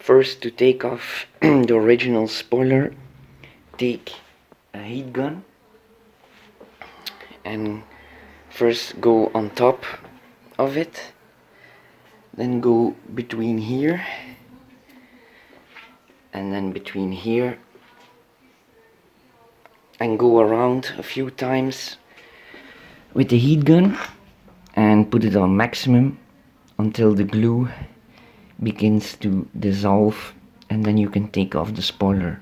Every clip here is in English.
First, to take off the original spoiler, take a heat gun and first go on top of it, then go between here and then between here, and go around a few times with the heat gun and put it on maximum until the glue begins to dissolve, and then you can take off the spoiler.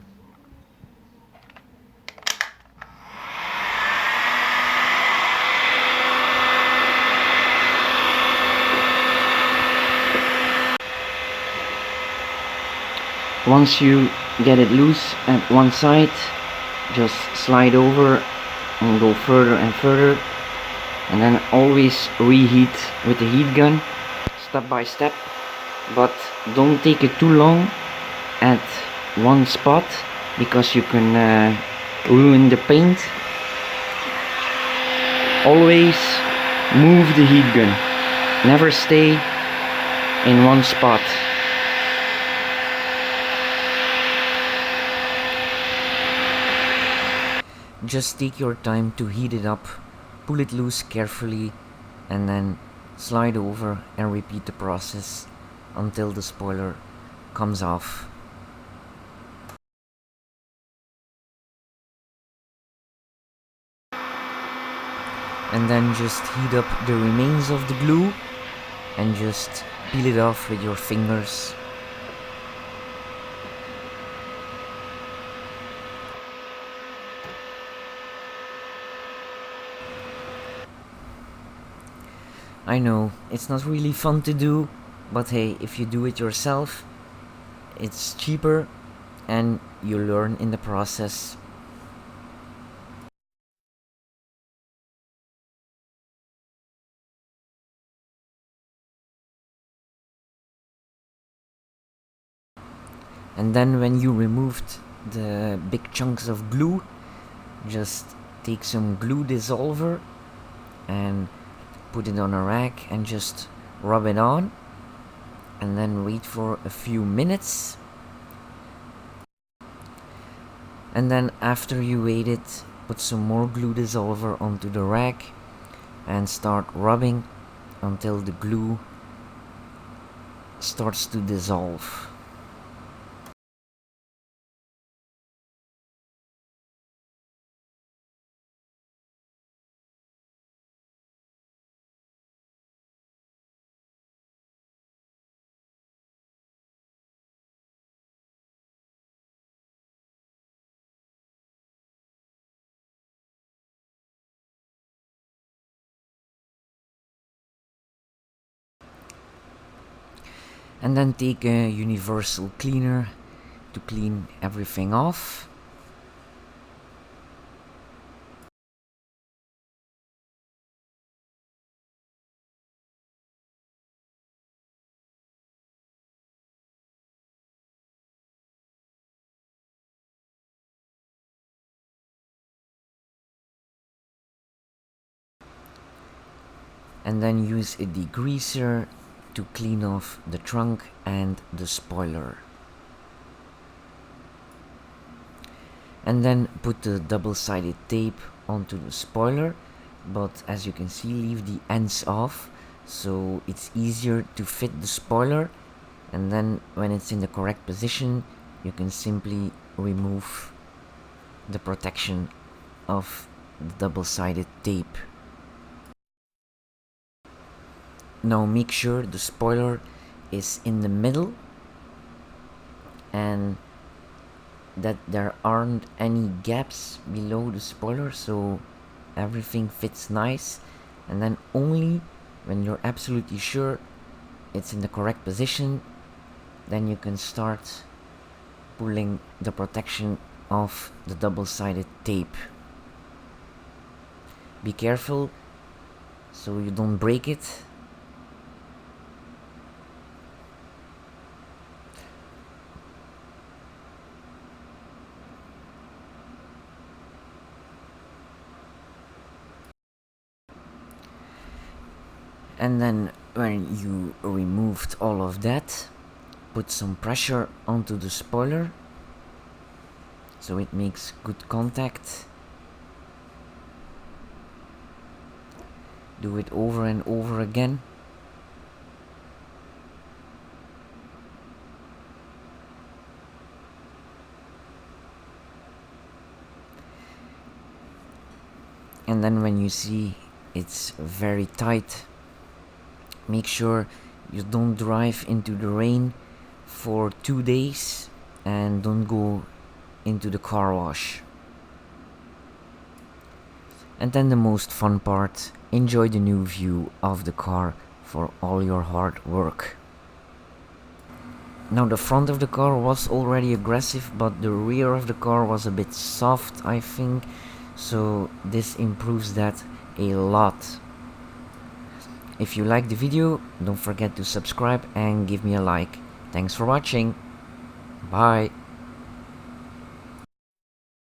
Once you get it loose at one side, just slide over and go further and further, and then always reheat with the heat gun step by step, but don't take it too long at one spot because you can ruin the paint. Always move the heat gun, never stay in one spot. Just take your time to heat it up, pull it loose carefully, and then slide over and repeat the process until the spoiler comes off. And then just heat up the remains of the glue and just peel it off with your fingers. I know, it's not really fun to do, but hey, if you do it yourself, it's cheaper and you learn in the process. And then when you removed the big chunks of glue, just take some glue dissolver and put it on a rack and just rub it on, and then wait for a few minutes. And then after you wait it, put some more glue dissolver onto the rack and start rubbing until the glue starts to dissolve. And then take a universal cleaner to clean everything off. And then use a degreaser to clean off the trunk and the spoiler. And then put the double-sided tape onto the spoiler, but as you can see, leave the ends off so it's easier to fit the spoiler, and then when it's in the correct position you can simply remove the protection of the double-sided tape. Now make sure the spoiler is in the middle and that there aren't any gaps below the spoiler, so everything fits nice. And then only when you're absolutely sure it's in the correct position, then you can start pulling the protection off the double-sided tape. Be careful so you don't break it. And then when you removed all of that, put some pressure onto the spoiler so it makes good contact. Do it over and over again. And then when you see it's very tight, make sure you don't drive into the rain for 2 days and don't go into the car wash. And then the most fun part, enjoy the new view of the car for all your hard work. Now the front of the car was already aggressive, but the rear of the car was a bit soft, I think, so this improves that a lot. If you like the video, don't forget to subscribe and give me a like. Thanks for watching. Bye.